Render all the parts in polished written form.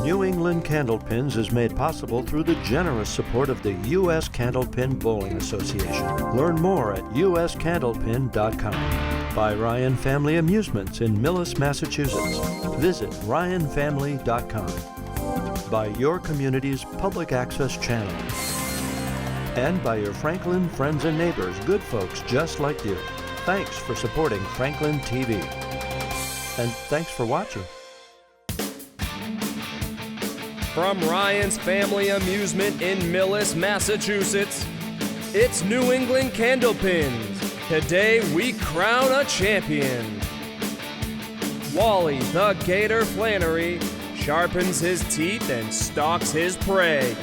New England Candlepins is made possible through the generous support of the U.S. Candlepin Bowling Association. Learn more at uscandlepin.com. By Ryan Family Amusements in Millis, Massachusetts. Visit ryanfamily.com. By your community's public access channel. And by your Franklin friends and neighbors, good folks just like you. Thanks for supporting Franklin TV. And thanks for watching. From Ryan's Family Amusement in Millis, Massachusetts, it's New England Candlepins. Today we crown a champion. Wally the Gator Flannery sharpens his teeth and stalks his prey,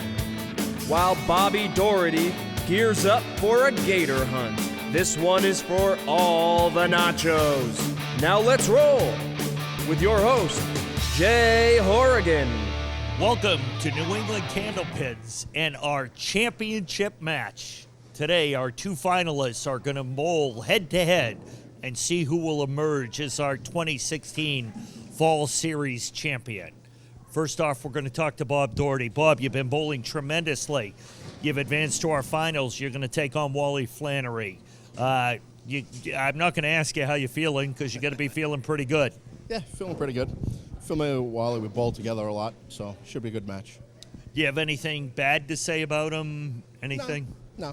while Bobby Doherty gears up for a gator hunt. This one is for all the nachos. Now let's roll with your host, Jay Horrigan. Welcome to New England Candlepins and our championship match. Today, our two finalists are going to bowl head-to-head and see who will emerge as our 2016 Fall Series champion. First off, we're going to talk to Bob Doherty. Bob, you've been bowling tremendously. You've advanced to our finals. You're going to take on Wally Flannery. I'm not going to ask you how you're feeling because you're going to be feeling pretty good. Yeah, feeling pretty good. Familiar with Wally, we bowled together a lot, so should be a good match. Do you have anything bad to say about him? Anything? No.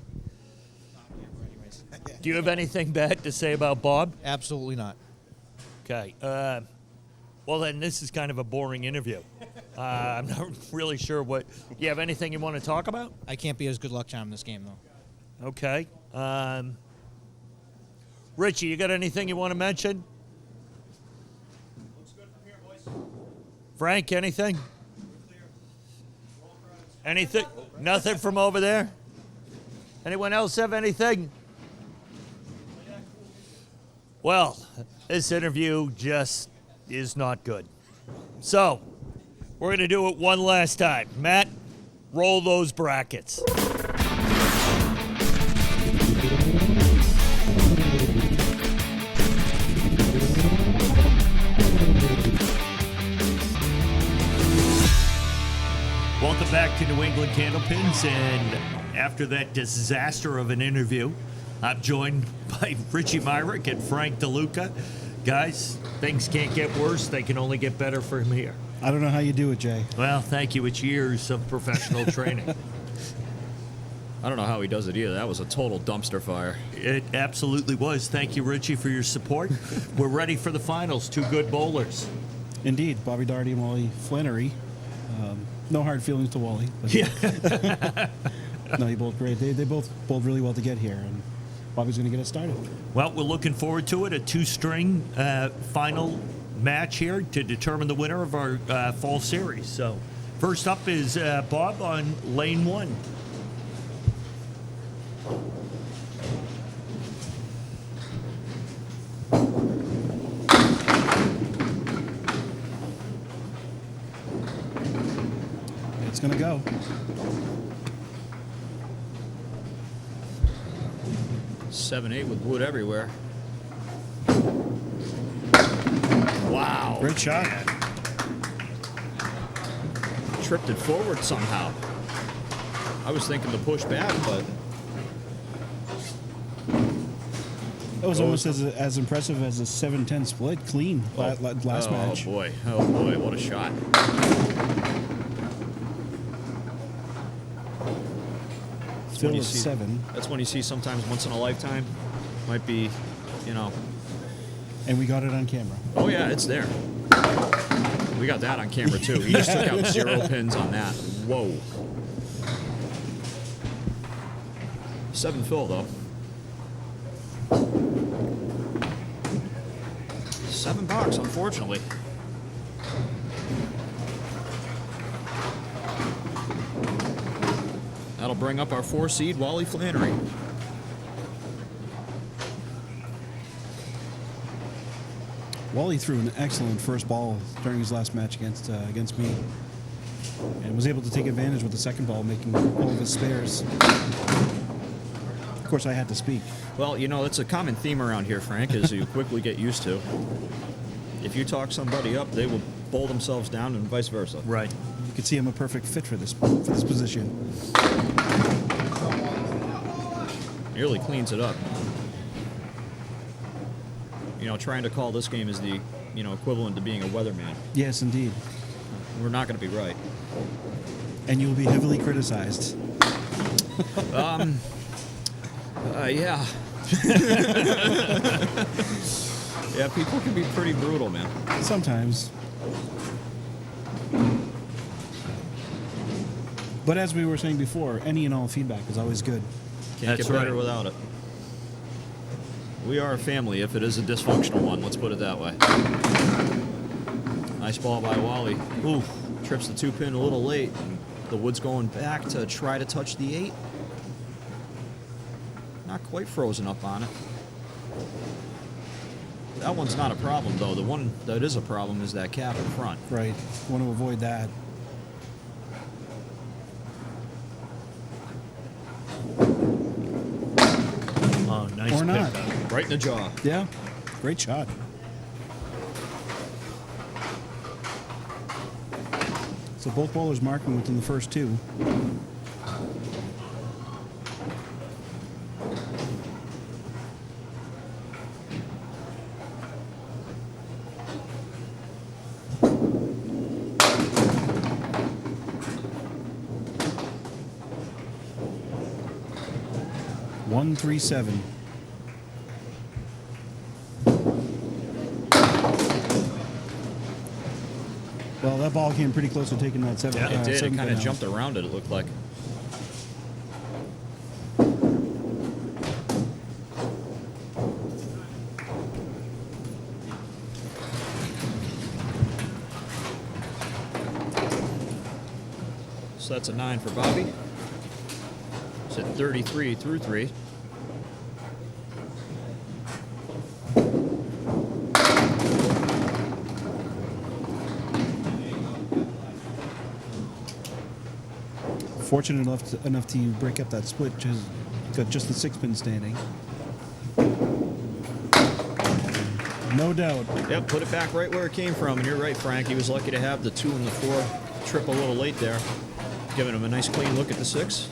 Do you have anything bad to say about Bob? Absolutely not. Okay. Well, then this is kind of a boring interview. I'm not really sure what. You have anything you want to talk about? I can't be as good luck charm in this game, though. Okay. Richie, you got anything you want to mention? Looks good from here, boys. Frank, anything? Anything? Nothing from over there? Anyone else have anything? Well, this interview just is not good. So, we're going to do it one last time. Matt, roll those brackets. Welcome back to New England Candlepins, and after that disaster of an interview, I'm joined by Richie Myrick and Frank DeLuca. Guys, things can't get worse. They can only get better from here. I don't know how you do it, Jay. Well, thank you. It's years of professional training. I don't know how he does it either. That was a total dumpster fire. It absolutely was. Thank you, Richie, for your support. We're ready for the finals. Two good bowlers. Indeed, Bobby Doherty and Wally Flannery. No hard feelings to Wally. But Yeah. no, he bowled great. They both bowled really well to get here, and Bobby's going to get us started. Well, we're looking forward to it. A two-string final match here to determine the winner of our fall series. So, first up is Bob on lane one. It's going to go. Seven, 8 with wood everywhere. Wow. Great shot. Tripped it forward somehow. I was thinking to push back, but That was almost as impressive as a 7-10 split, clean last match. Oh boy, what a shot. Still at 7. That's when you see sometimes once in a lifetime. Might be, you know. And we got it on camera. Oh yeah, it's there. We got that on camera too. He just took out 0 pins on that. Whoa. 7 fill though. 7 bucks, unfortunately. That'll bring up our 4 seed, Wally Flannery. Wally threw an excellent first ball during his last match against me, and was able to take advantage with the second ball, making all of his spares. Of course, I had to speak. Well, you know, it's a common theme around here, Frank, as you quickly get used to. If you talk somebody up, they will bowl themselves down and vice versa. Right. You could see I'm a perfect fit for this position. Nearly cleans it up. You know, trying to call this game is the, you know, equivalent to being a weatherman. Yes, indeed. We're not going to be right. And you'll be heavily criticized. Yeah. Yeah, people can be pretty brutal, man. Sometimes. But as we were saying before, any and all feedback is always good. Can't That's get better right. without it. We are a family if it is a dysfunctional one, let's put it that way. Nice ball by Wally. Ooh, trips the 2-pin a little late. And the wood's going back to try to touch the 8. Not quite frozen up on it. That one's not a problem, though. The one that is a problem is that cap in front. Right. Want to avoid that. Oh, nice Or not. pickup. Right in the jaw. Yeah. Great shot. So both bowlers marking within the first 2. One, 3, 7. Well, that ball came pretty close to taking that 7. Yeah, It did. It 7 kind pin of out. jumped around it, it looked like. So that's a 9 for Bobby. It's at 33 through 3. Fortunate enough to break up that split, just got just the 6-pin standing. No doubt. Yep, put it back right where it came from. And you're right, Frank. He was lucky to have the 2 and the 4 trip a little late there, giving him a nice clean look at the 6.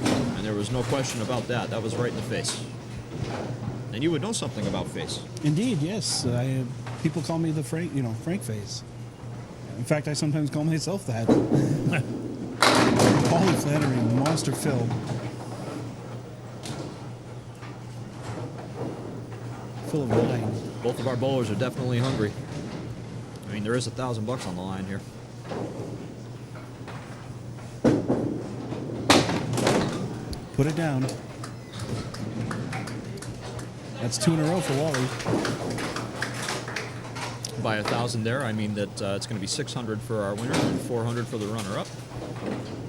And there was no question about that. That was right in the face. And you would know something about face. Indeed, yes. People call me the Frank face. In fact, I sometimes call myself that. Wally, Flannery, Monster Phil. Full of wine. Both of our bowlers are definitely hungry. I mean, there is $1,000 on the line here. Put it down. That's 2 in a row for Wally. By 1,000 there, I mean that it's going to be 600 for our winner and 400 for the runner-up.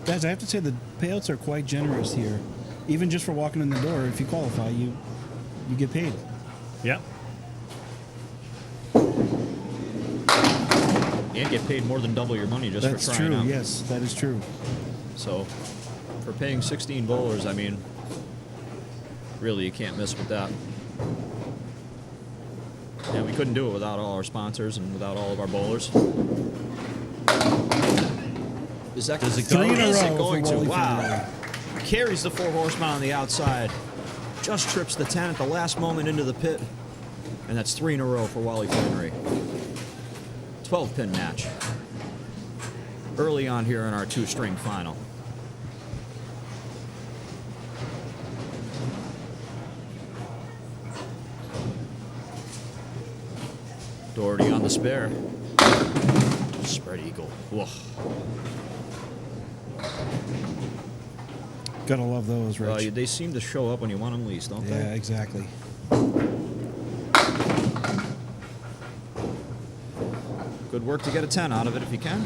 Guys, I have to say the payouts are quite generous here. Even just for walking in the door, if you qualify, you get paid. Yeah. And get paid more than double your money just That's for trying true, out. yes, that is true. So, for paying 16 bowlers, I mean, really you can't miss with that. And we couldn't do it without all our sponsors and without all of our bowlers. Is that Does it go? 3 in a Is row it going for to? Wally Wow. Flannery. Carries the 4 horsepower on the outside. Just trips the 10 at the last moment into the pit. And that's 3 in a row for Wally Flannery. 12-pin match. Early on here in our 2-string final. Doherty on the spare. Spread eagle. Whoa. Gotta love those, Rich. They seem to show up when you want them least, don't Yeah, they? exactly. Good work to get a 10 out of it if you can.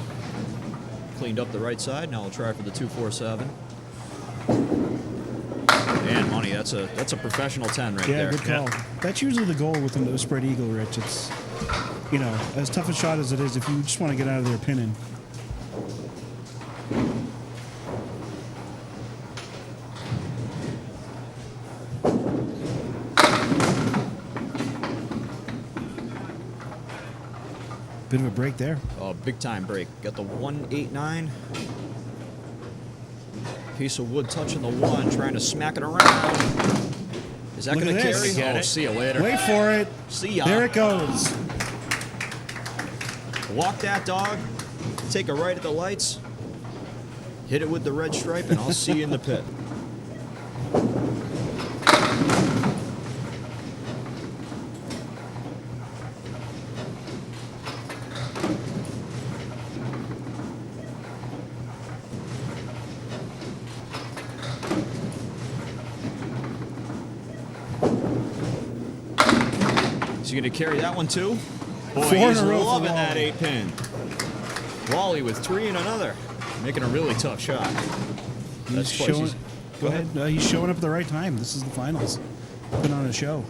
Cleaned up the right side. Now we'll try for the 2-4-7. And money. That's a professional 10 right Yeah, there. good call. That's usually the goal with the spread eagle, Rich. It's, as tough a shot as it is, if you just want to get out of there pinning. Bit of a break there. Oh, big time break. Got the 189. Piece of wood touching the 1, trying to smack it around. Is that Look going to at this. carry? Get Oh, it. see you later. Wait for it. See ya. There it goes. Walk that dog. Take a right at the lights. Hit it with the red stripe, and I'll see you in the pit. Is he going to carry that one too? Boy, 4 in he's a row for loving that Wally. 8-pin. Wally with 3 and another. Making a really tough shot. That's He's twice showing. he's- Go ahead. He's showing up at the right time. This is the finals. Putting on a show.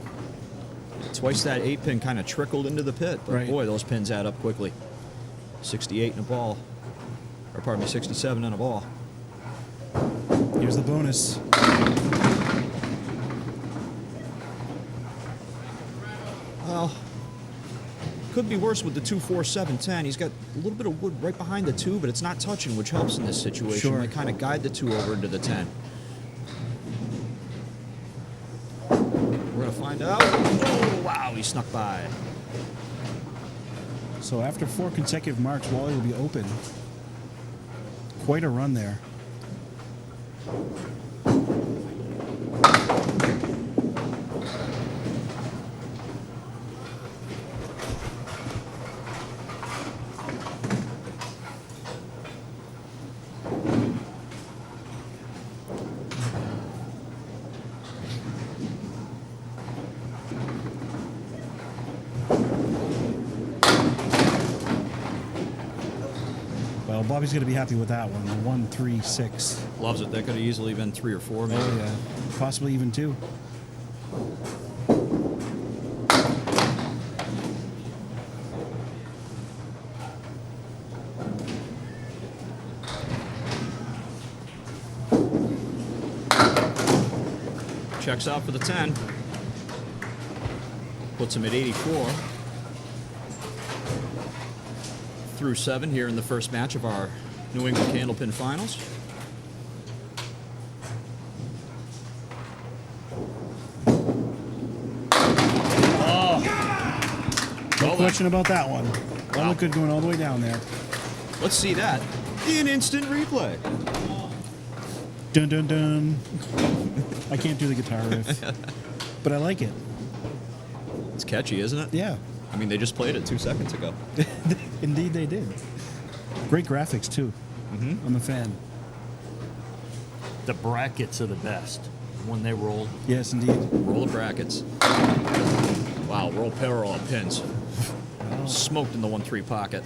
Twice that 8-pin kind of trickled into the pit. But Right. boy, those pins add up quickly. 68 in a ball. Or pardon me, 67 in a ball. Here's the bonus. Well, could be worse with the 2-4-7-10. He's got a little bit of wood right behind the 2, but it's not touching, which helps in this situation. Sure. They kind of guide the 2 over into the 10. We're going to find out. Oh, wow, he snuck by. So after 4 consecutive marks, Wally will be open. Quite a run there. Well, Bobby's going to be happy with that one. The 1-3-6. Loves it. That could have easily been 3 or 4, maybe. Oh, yeah. Possibly even 2. Checks out for the 10. Puts him at 84. Through 7 here in the first match of our New England Candlepin Finals. No question about that one. That looked good going all the way down there. Let's see that in instant replay. Dun dun dun. I can't do the guitar riff, but I like it. It's catchy, isn't it? Yeah, I mean, they just played it 2 seconds ago. indeed they did. Great graphics too. I'm a fan. The brackets are the best when they roll. Yes, indeed. Roll of brackets. Wow, roll parallel pins. Smoked in the 1-3 pocket.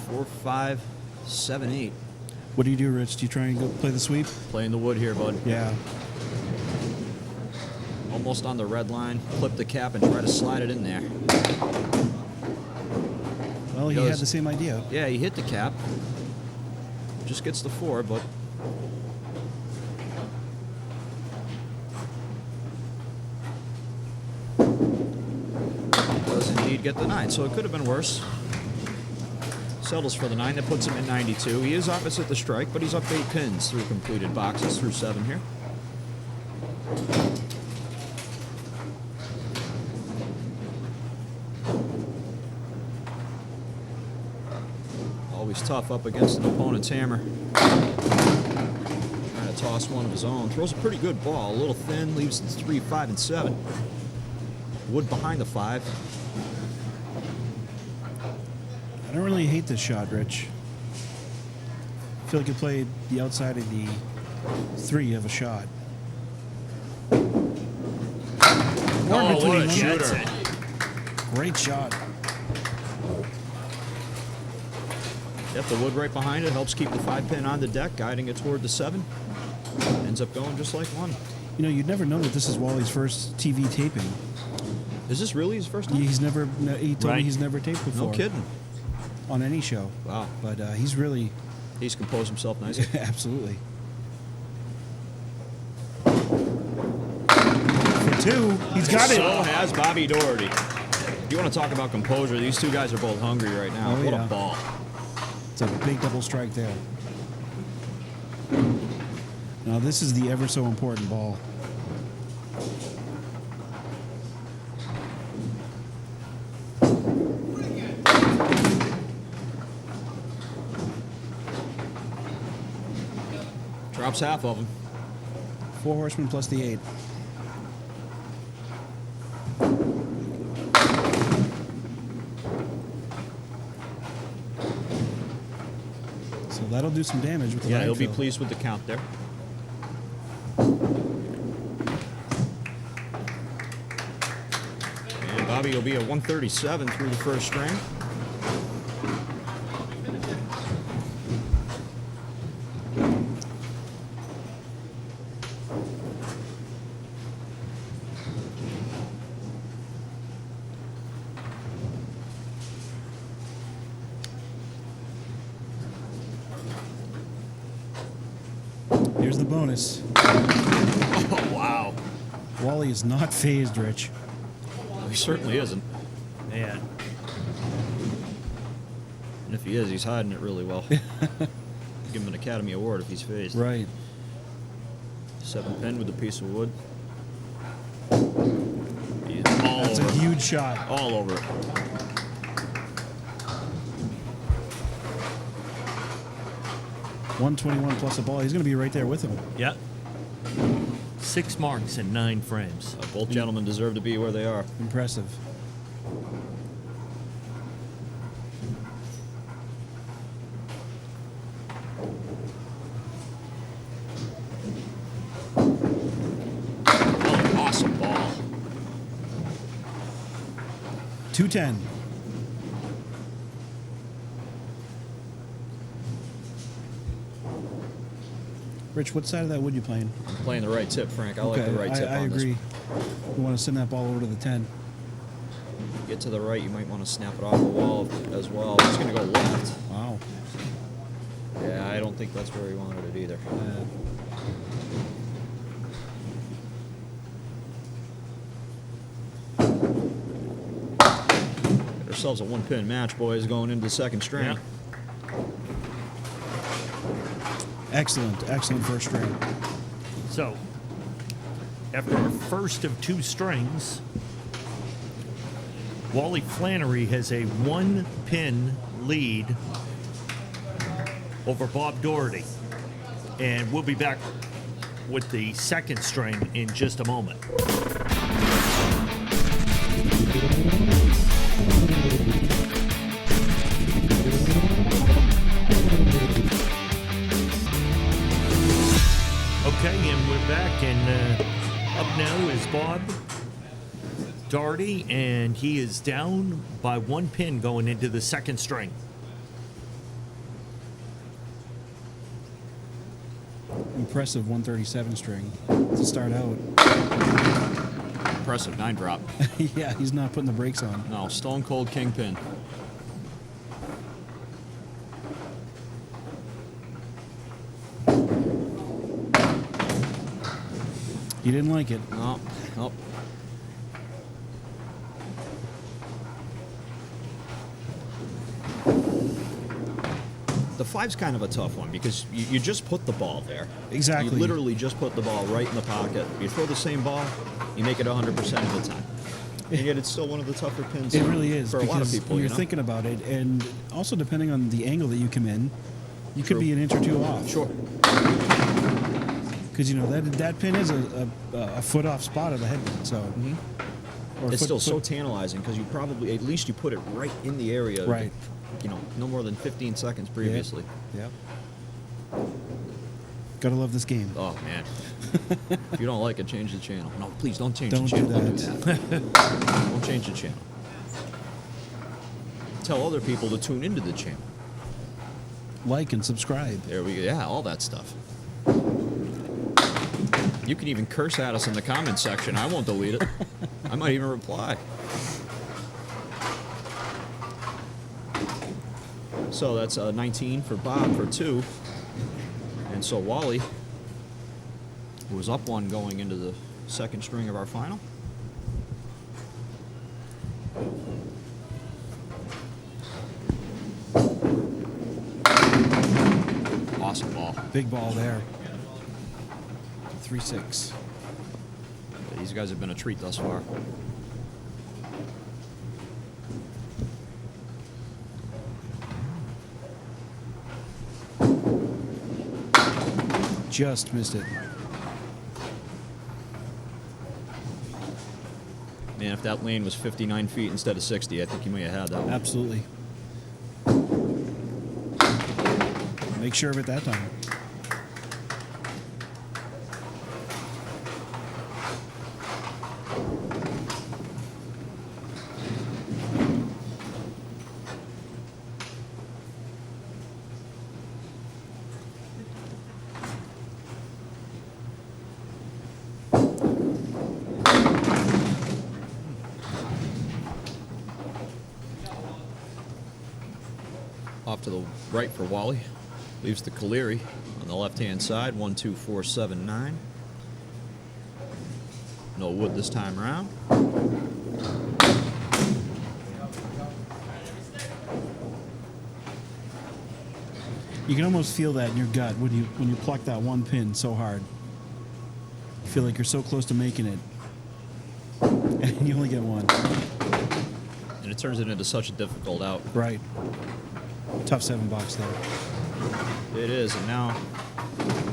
4, 5, 7, 8. What do you do, Rich? Do you try and go play the sweep? Playing the wood here, bud. Yeah. Almost on the red line. Clip the cap and try to slide it in there. Well, he Goes. had the same idea. Yeah, he hit the cap. Just gets the 4, but does indeed get the 9. So it could have been worse. Settles for the 9. That puts him at 92. He is opposite the strike, but he's up 8 pins through completed boxes through 7 here. Always tough up against an opponent's hammer. Trying to toss one of his own. Throws a pretty good ball. A little thin, leaves the 3, 5, and 7. Wood behind the 5. I don't really hate this shot, Rich. I feel like you played the outside of the 3 of a shot. Oh, what a them. shooter. Great shot. Yep, the wood right behind it helps keep the 5-pin on the deck, guiding it toward the 7. Ends up going just like 1. You know, you'd never know that this is Wally's first TV taping. Is this really his first time? He told me Right. he's never taped before. No kidding. On any show. Wow. But he's really, He's composed himself nicely. absolutely. For 2, he's got So it. has Bobby Doherty. You want to talk about composure? These two guys are both hungry right now. Oh, What yeah. a ball. It's a big double strike there. Now this is the ever so important ball. Drops half of them. 4 horsemen plus the 8. So that'll do some damage with the Yeah, he'll be landfill. pleased with the count there. And Bobby will be at 137 through the first string. Here's the bonus. Oh, wow. Wally is not phased, Rich. He certainly isn't. Man. And if he is, he's hiding it really well. Give him an Academy Award if he's phased. Right. 7 pin with a piece of wood. He's all That's over a it. huge shot. All over it. $121 plus a ball. He's going to be right there with him. Yeah. 6 marks in 9 frames. Both gentlemen deserve to be where they are. Impressive. Oh, awesome ball. 210. Rich, what side of that wood you playing? I'm playing the right tip, Frank. I like the right tip I on agree. this. You want to send that ball over to the 10. Get to the right, you might want to snap it off the wall as well. It's going to go left. Wow. Yeah, I don't think that's where he wanted it either. Got ourselves a 1-pin match, boys, going into the second string. Yeah. Excellent, excellent first string. So, after our first of 2 strings, Wally Flannery has a 1-pin lead over Bob Doherty. And we'll be back with the second string in just a moment. Okay, and we're back, and up now is Bob Doherty, and he is down by 1 pin going into the second string. Impressive 137 string to start out. Impressive 9-drop. Yeah, he's not putting the brakes on. No, stone cold kingpin. He didn't like it. No, nope. The 5's kind of a tough one because you just put the ball there. Exactly. You literally just put the ball right in the pocket. You throw the same ball, you make it 100% of the time. And yet it's still one of the tougher pins It really is, for a lot of because people. you're You know? thinking about it, and also depending on the angle that you come in, you could True. be an inch or 2 off. Sure. Because, you know, that pin is a foot off spot of the headwind, so... Or It's foot- still so foot- tantalizing because you probably, at least you put it right in the area. Right. You know, no more than 15 seconds previously. Yeah. Gotta love this game. Oh, man. If you don't like it, change the channel. No, please don't change Don't the do channel. that. Don't do that. Don't change the channel. Tell other people to tune into the channel. Like and subscribe. There we go. Yeah, all that stuff. You can even curse at us in the comments section. I won't delete it. I might even reply. So that's 19 for Bob for 2. And so Wally, who was up 1 going into the second string of our final. awesome ball. Big ball there. 3-6. These guys have been a treat thus far. Just missed it. Man, if that lane was 59 feet instead of 60, I think you may have had that one. Absolutely. Make sure of it that time. Off to the right for Wally. Leaves the Cleary on the left-hand side. 1, 2, 4, 7, 9. No wood this time around. You can almost feel that in your gut when you pluck that one pin so hard. You feel like you're so close to making it, and you only get one. And it turns it into such a difficult out. Right. Tough 7 box there. It is, and now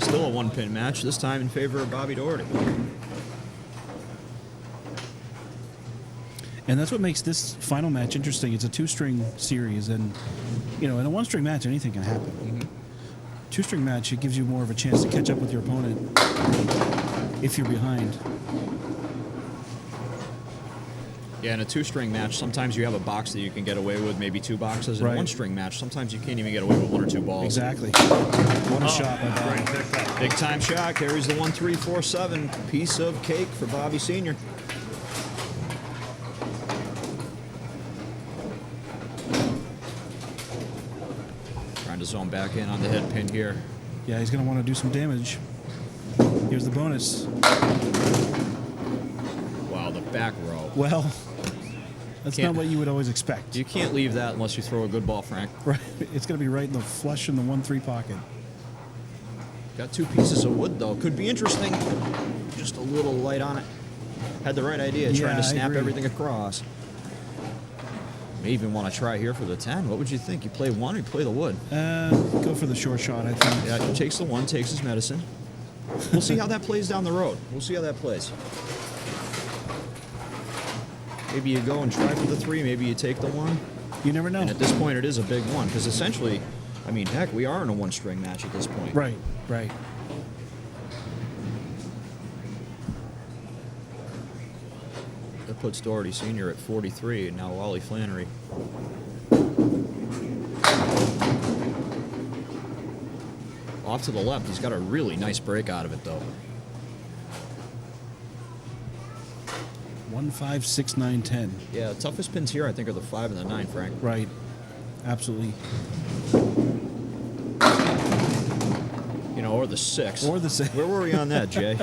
still a one-pin match, this time in favor of Bobby Doherty. And that's what makes this final match interesting. It's a 2-string series, and in a 1-string match, anything can happen. Mm-hmm. 2-string match, it gives you more of a chance to catch up with your opponent if you're behind. Yeah, in a 2-string match, sometimes you have a box that you can get away with, maybe 2 boxes. In a Right. 1-string match, sometimes you can't even get away with 1 or 2 balls. Exactly. What a shot by Bobby. Great pickup. Big time shot, carries the 1, 3, 4, 7. Piece of cake for Bobby Sr. Trying to zone back in on the head pin here. Yeah, he's going to want to do some damage. Here's the bonus. Wow, the back row. Well, that's Can't- not what you would always expect. You can't leave that unless you throw a good ball, Frank. Right. It's going to be right in the flush in the 1-3 pocket. Got 2 pieces of wood, though. Could be interesting. Just a little light on it. Had the right idea, Yeah, trying to I snap agree. everything across. May even want to try here for the 10. What would you think? You play 1 or you play the wood? Go for the short shot, I think. Yeah, he takes the 1, takes his medicine. We'll see how that plays down the road. We'll see how that plays. Maybe you go and try for the 3. Maybe you take the 1. You never know. And at this point, it is a big 1 because essentially, I mean, heck, we are in a 1-string match at this point. Right, right. That puts Doherty Sr. at 43, and now Wally Flannery. Off to the left, he's got a really nice break out of it, though. 1, 5, 6, 9, 10. Yeah, the toughest pins here, I think, are the 5 and the 9, Frank. Right. Absolutely. Or the 6. Or the 6. Where were we on that, Jay?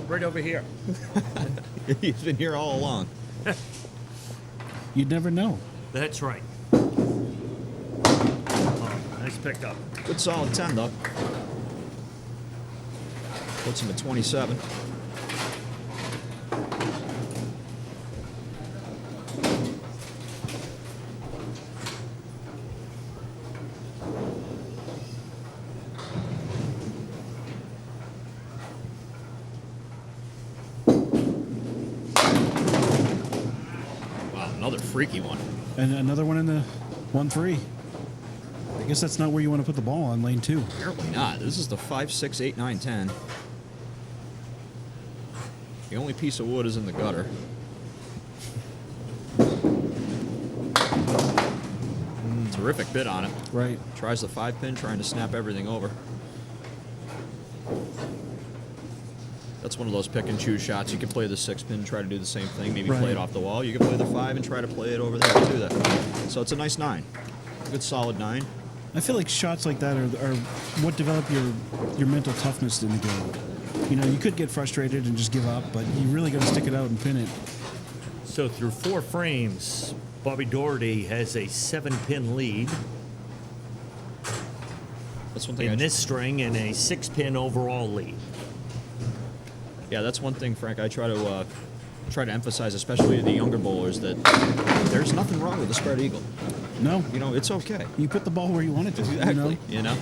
Right over here. He's been here all along. You'd never know. That's right. Oh, nice pickup. Good solid 10, though. Puts him at 27. Wow, another freaky one. And another one in the 1-3. I guess that's not where you want to put the ball on lane 2. Apparently not. This is the 5, 6, 8, 9, 10. The only piece of wood is in the gutter. Terrific bit on it. Right. Tries the 5-pin, trying to snap everything over. That's one of those pick and choose shots. You can play the 6-pin, try to do the same thing, maybe play Right. it off the wall. You can play the 5 and try to play it over there and do that. So it's a nice 9. Good solid 9. I feel like shots like that are what develop your mental toughness in the game. You could get frustrated and just give up, but you really got to stick it out and pin it. So through 4 frames, Bobby Doherty has a 7-pin lead. That's one thing in this string in a 6-pin overall lead. Yeah, that's one thing, Frank. I try to emphasize, especially to the younger bowlers, that there's nothing wrong with the spread eagle. No, You know, it's okay. you put the ball where you want it to. Exactly. You know?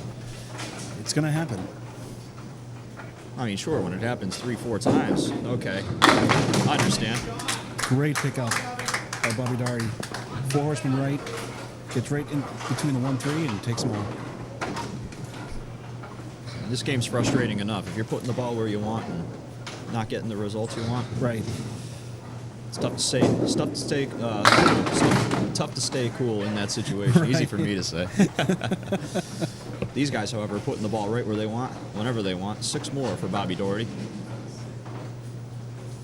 It's going to happen. I mean, sure, when it happens 3-4 times, okay. I understand. Great pickup by Bobby Doherty. 4 horsemen right, gets right in between the 1-3 and takes them all. This game's frustrating enough. If you're putting the ball where you want and not getting the results you want, Right. it's tough to stay cool in that situation. Easy for me to say. These guys, however, are putting the ball right where they want, whenever they want. 6 more for Bobby Doherty.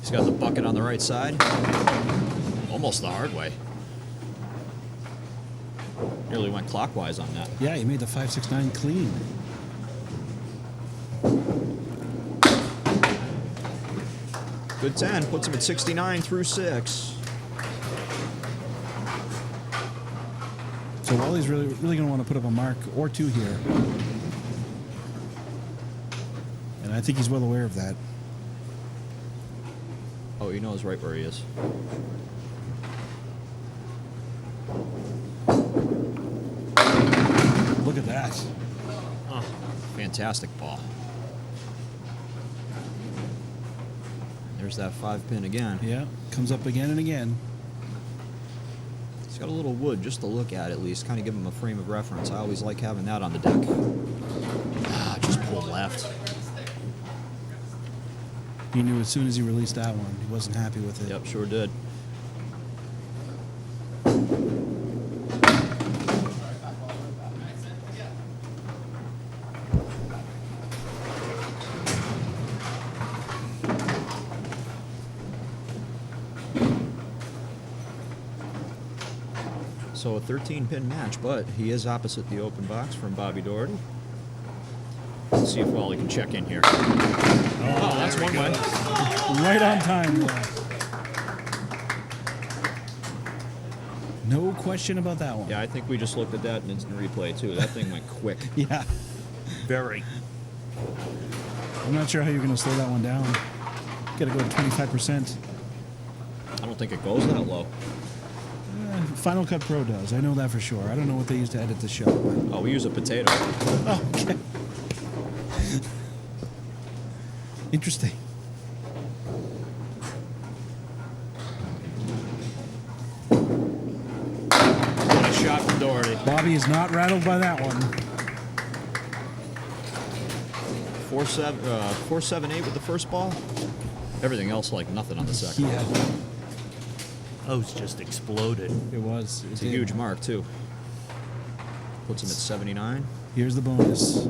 He's got the bucket on the right side. Almost the hard way. Nearly went clockwise on that. Yeah, he made the 5-6-9 clean. Good 10, puts him at 69 through 6. So Wally's really going to want to put up a mark or 2 here. And I think he's well aware of that. Oh, he knows right where he is. Look at that. Fantastic ball. There's that 5-pin again. Yeah, comes up again and again. He's got a little wood just to look at least, kind of give him a frame of reference. I always like having that on the deck. Just pull left. He knew as soon as he released that one, he wasn't happy with it. Yep, sure did. So a 13-pin match, but he is opposite the open box from Bobby Doherty. Let's see if Wally can check in here. Oh, that's one way. Right on time. No question about that one. Yeah, I think we just looked at that in instant replay, too. That thing went quick. Yeah. Very. I'm not sure how you're going to slow that one down. Got to go to 25%. I don't think it goes that low. Final Cut Pro does. I know that for sure. I don't know what they use to edit the show. But... Oh, we use a potato. Oh, okay. Interesting. What a shot from Doherty. Bobby is not rattled by that one. 4-7-8 with the first ball. Everything else like nothing on the second. Yeah, Those just exploded. it was. It's a huge mark, too. Puts him at 79. Here's the bonus.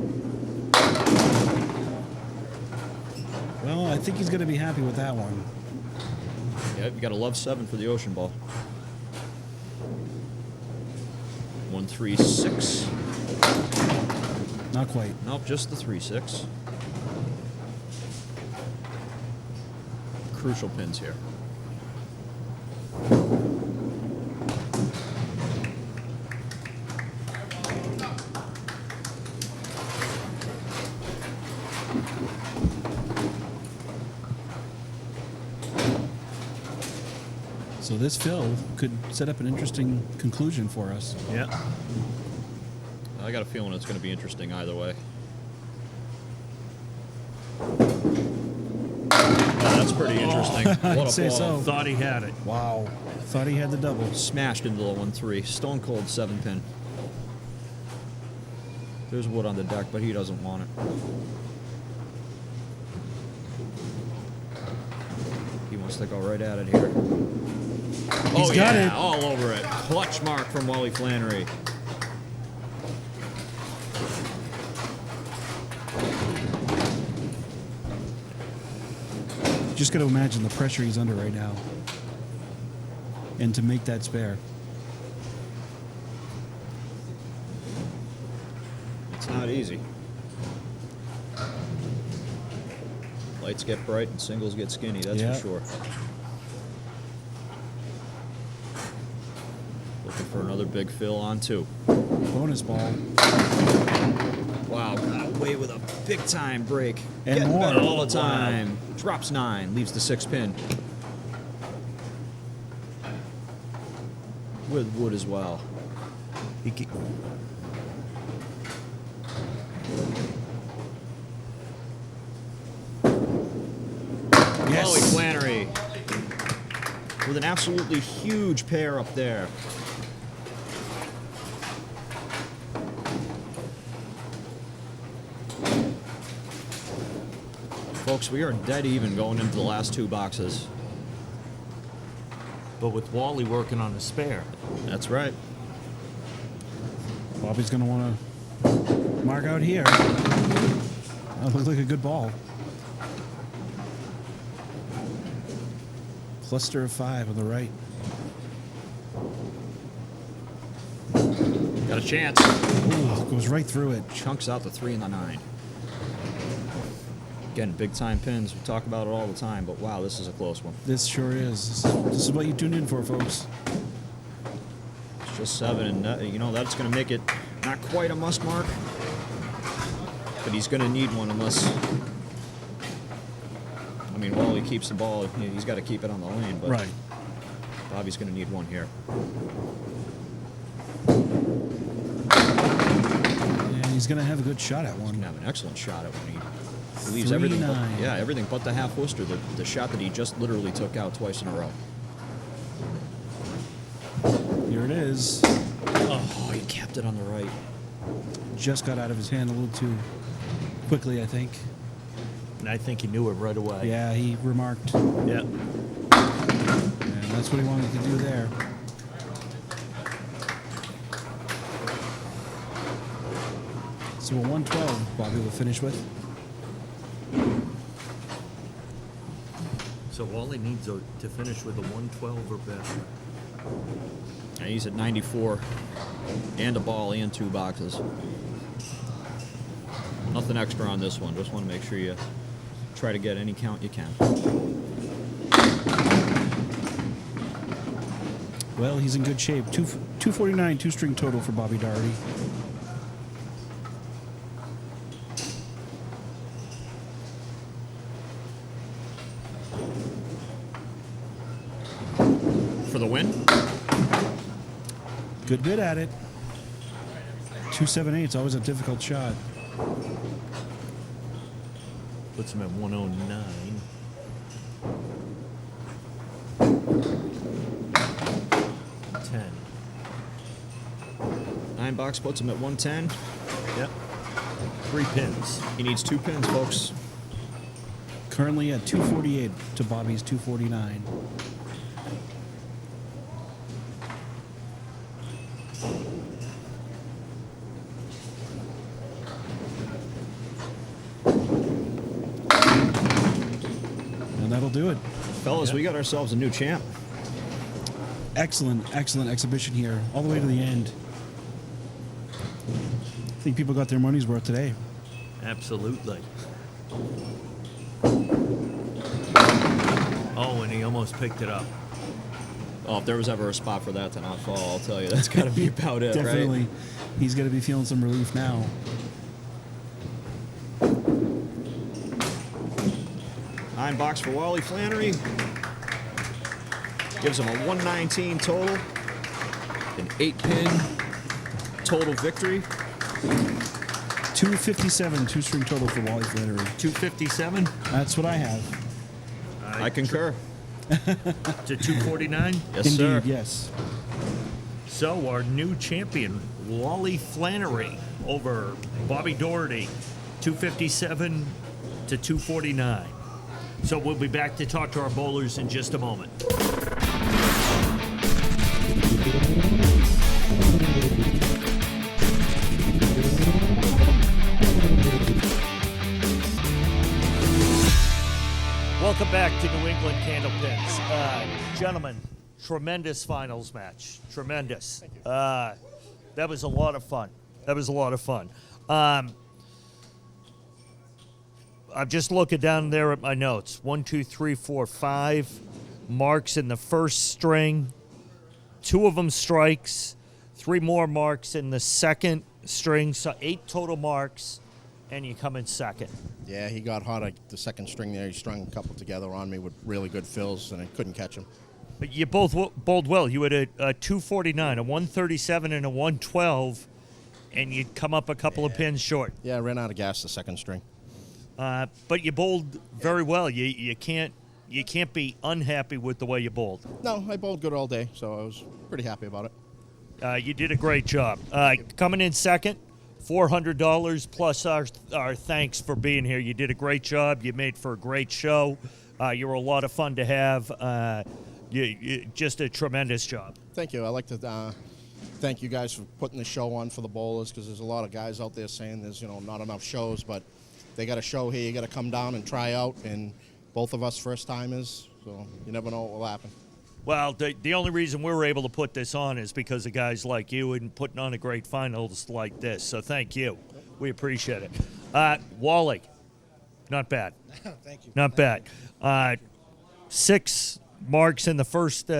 Well, I think he's going to be happy with that one. Yep, you got to love 7 for the ocean ball. 1-3-6. Not quite. Nope, just the 3-6. Crucial pins here. So this fill could set up an interesting conclusion for us. Yeah. I got a feeling it's going to be interesting either way. Yeah, that's pretty interesting. What a say ball. so. Thought he had it. Wow. Thought he had the double. Smashed into the 1-3. Stone cold 7-pin. There's wood on the deck, but he doesn't want it. He wants to go right at it here. He's got it. All over it. Clutch mark from Wally Flannery. Just got to imagine the pressure he's under right now. And to make that spare. It's not easy. Lights get bright and singles get skinny, that's Yeah. for sure. Looking for another big fill on 2. Bonus ball. Wow, got away with a big-time break. And Getting more. better all Oh, the time. Drops 9, leaves the 6 pin. With wood as well. Yes. Wally Flannery with an absolutely huge pair up there. Folks, we are dead even going into the last 2 boxes. But with Wally working on a spare. That's right. Bobby's going to want to mark out here. That looks like a good ball. Cluster of 5 on the right. Got a chance. Ooh, goes right through it. Chunks out the 3 and the 9. Again, big time pins. We talk about it all the time, but wow, this is a close one. This sure is. This is what you tuned in for, folks. It's just 7, and that's going to make it not quite a must mark, but he's going to need one unless. I mean, Wally keeps the ball. He's got to keep it on the lane, but Right. Bobby's going to need one here. And he's going to have a good shot at He's one. going to have an excellent shot at when he leaves everything. 3-9. Yeah, everything but the half Worcester. The shot that he just literally took out twice in a row. Here it is. Oh, he capped it on the right. Just got out of his hand a little too quickly, I think. And I think he knew it right away. Yeah, he remarked. Yeah. And that's what he wanted to do there. So a 112 Bobby will finish with. So Wally needs to finish with a 112 or better. And he's at 94, and a ball and 2 boxes. Nothing extra on this one. Just want to make sure you try to get any count you can. Well, he's in good shape. 249 two-string total for Bobby Doherty. For the win? Good bit at it. 278 is always a difficult shot. Puts him at 109. 10. 9 box puts him at 110. Yep. 3 pins. He needs 2 pins, folks. Currently at 248 to Bobby's 249. And that'll do it. Fellas, we got ourselves a new champ. Excellent, excellent exhibition here, all the way to the end. I think people got their money's worth today. Absolutely. Oh, and he almost picked it up. Oh, if there was ever a spot for that to not fall, I'll tell you, that's got to be about it, Definitely. right? He's going to be feeling some relief now. Nine box for Wally Flannery. Gives him a 119 total. An 8-pin total victory. 257 two-string total for Wally Flannery. 257 That's what I have. I concur. to 249. Yes, Indeed, sir. yes. So our new champion, Wally Flannery, over Bobby Doherty, 257 to 249. So we'll be back to talk to our bowlers in just a moment. Welcome back to New England Candlepins. Gentlemen, tremendous finals match. Tremendous. That was a lot of fun. I'm just looking down there at my notes. 1, 2, 3, 4, 5 marks in the first string. 2 of them strikes. 3 more marks in the second string, so 8 total marks, and you come in second. Yeah, he got hot at the second string there. He strung a couple together on me with really good fills, and I couldn't catch him. But you both bowled well. You had a 249, a 137, and a 112, and you'd come up a couple of pins short. Yeah, I ran out of gas the second string. But you bowled very well. You can't be unhappy with the way you bowled. No, I bowled good all day, so I was pretty happy about it. You did a great job. Coming in second, $400 plus our thanks for being here. You did a great job. You made for a great show. You were a lot of fun to have. You just a tremendous job. Thank you. I'd like to thank you guys for putting the show on for the bowlers, because there's a lot of guys out there saying there's not enough shows, but they got a show here. You got to come down and try out, and both of us first timers, so you never know what will happen. Well, the only reason we were able to put this on is because of guys like you and putting on a great finals like this. So thank you. We appreciate it. Wally, not bad. Thank you. Not bad. 6 marks in the first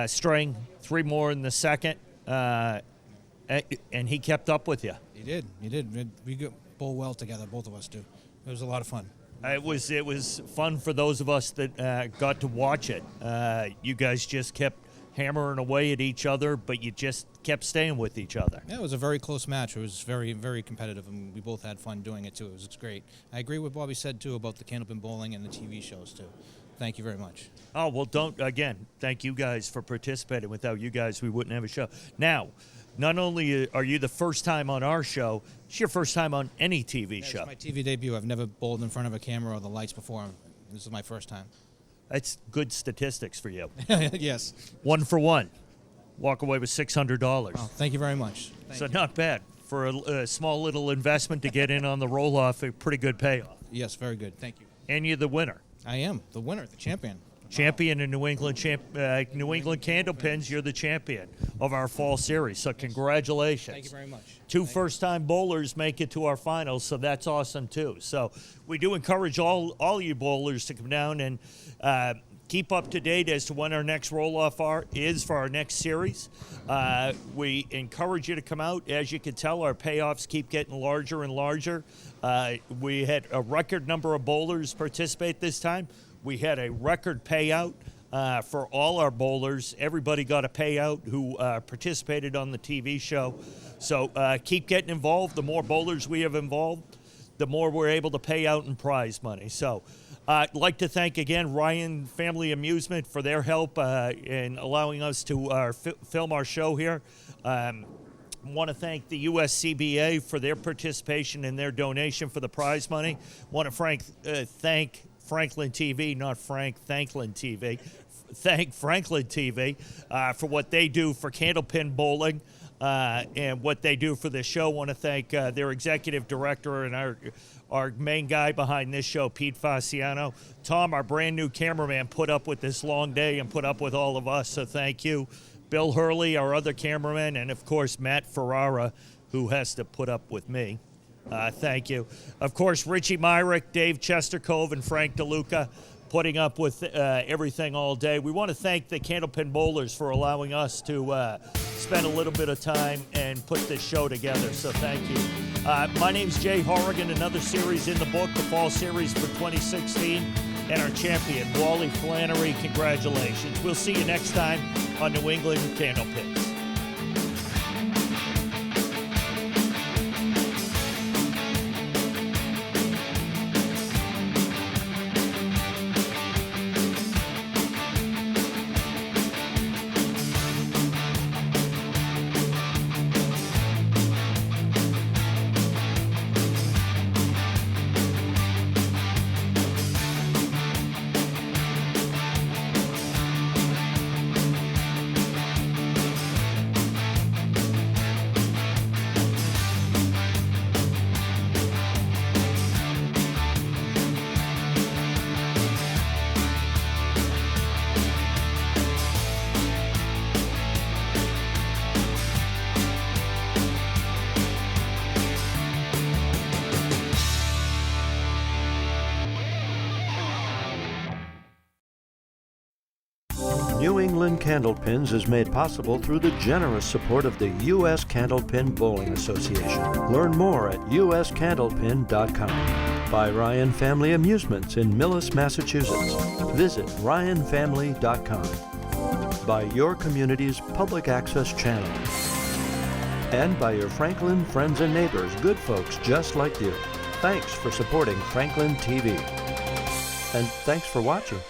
string, 3 more in the second, and he kept up with you. You did. We bowl well together, both of us do. It was a lot of fun. It was fun for those of us that got to watch it. You guys just kept hammering away at each other, but you just kept staying with each other. Yeah, it was a very close match. It was very, very competitive, and we both had fun doing it, too. It was great. I agree with what Bobby said, too, about the Candlepin bowling and the TV shows, too. Thank you very much. Oh, well, thank you guys for participating. Without you guys, we wouldn't have a show. Now, not only are you the first time on our show, it's your first time on any TV show. It's my TV debut. I've never bowled in front of a camera or the lights before. This is my first time. That's good statistics for you. Yes. 1 for 1. Walk away with $600. Oh, thank you very much. So not bad. For a small little investment to get in on the roll-off, a pretty good payoff. Yes, very good. Thank you. And you're the winner. I am the winner, the champion. Champion in New England Candlepins. You're the champion of our fall series. So congratulations. Thank you very much. 2 first-time bowlers make it to our finals, so that's awesome too. So we do encourage all you bowlers to come down and keep up to date as to when our next roll-off is for our next series. We encourage you to come out. As you can tell, our payoffs keep getting larger and larger. We had a record number of bowlers participate this time. We had a record payout for all our bowlers. Everybody got a payout who participated on the TV show. So keep getting involved. The more bowlers we have involved, the more we're able to pay out in prize money. So I'd like to thank again Ryan Family Amusement for their help in allowing us to film our show here. I want to thank the USCBA for their participation and their donation for the prize money. Want to thank Franklin TV, not Frank Thanklin TV. Thank Franklin TV for what they do for Candlepin bowling and what they do for this show. Want to thank their executive director and our main guy behind this show, Pete Fasciano. Tom, our brand new cameraman, put up with this long day and put up with all of us, so thank you. Bill Hurley, our other cameraman, and of course Matt Ferrara, who has to put up with me. Thank you. Of course, Richie Myrick, Dave Chestercove, and Frank DeLuca putting up with everything all day. We want to thank the Candlepin Bowlers for allowing us to spend a little bit of time and put this show together, so thank you. My name's Jay Horrigan, another series in the book, the fall series for 2016, and our champion, Wally Flannery. Congratulations. We'll see you next time on New England Candlepins. Candlepins is made possible through the generous support of the U.S. Candlepin Bowling Association. Learn more at uscandlepin.com. By Ryan Family Amusements in Millis, Massachusetts. Visit ryanfamily.com. By your community's public access channel. And by your Franklin friends and neighbors, good folks just like you. Thanks for supporting Franklin TV. And thanks for watching.